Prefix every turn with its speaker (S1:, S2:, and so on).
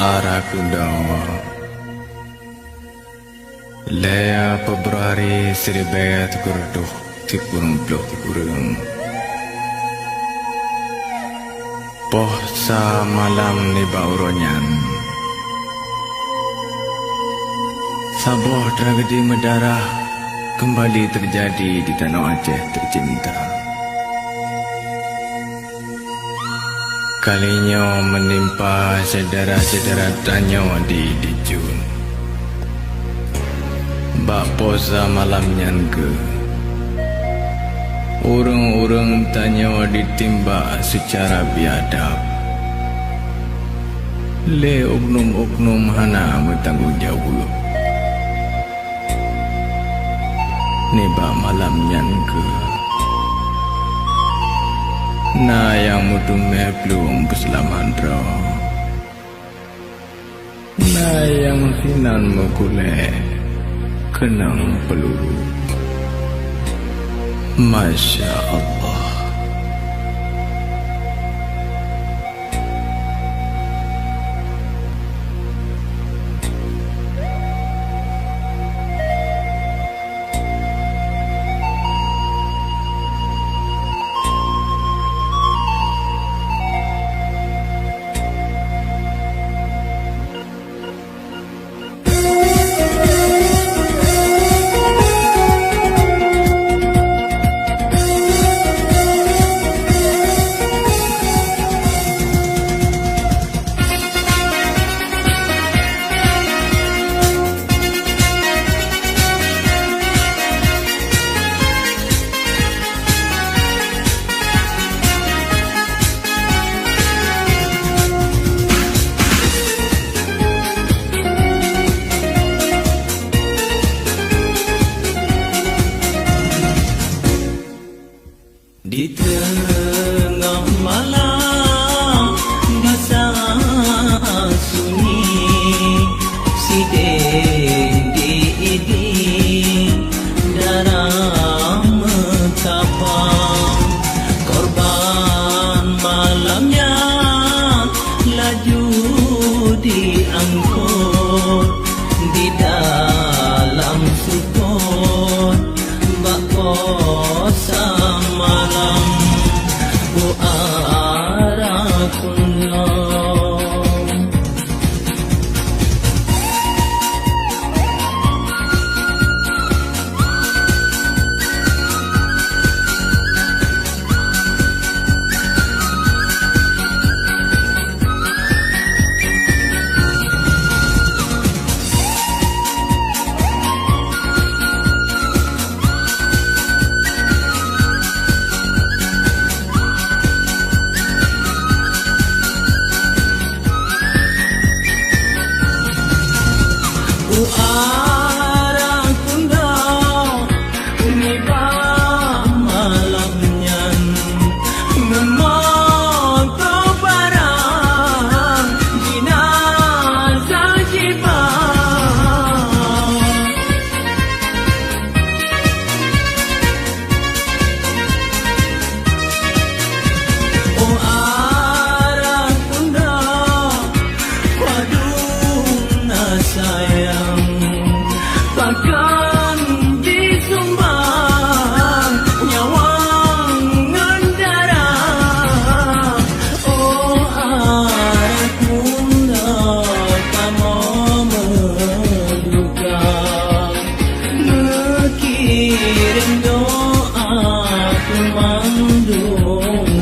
S1: Arakundo Lea Februari 1930 Pohsa malam ni bauronyan Sabuh tragedi mendarah kembali terjadi di tanah Aceh tercinta. Kalinya menimpa saudara-saudara Tanyo di Dijun. Bak posa malamnya ke urang-urang Tanyo ditimbak secara biadab. Le oknum-oknum hana bertanggungjawab. Niba malamnya ke na yang mudume belum keselamatan roh na yang hinan mukule kenang peluru. Masya Allah. Di tengah malam basah sunyi sidin diiding darah mentapang korban malamnya laju diangkut di dalam sukun bak posa malam ku arakunno.
S2: Bahkan disumbang nyawa ngandara. Oh arakunda kamu menduga mengirim doa kumandung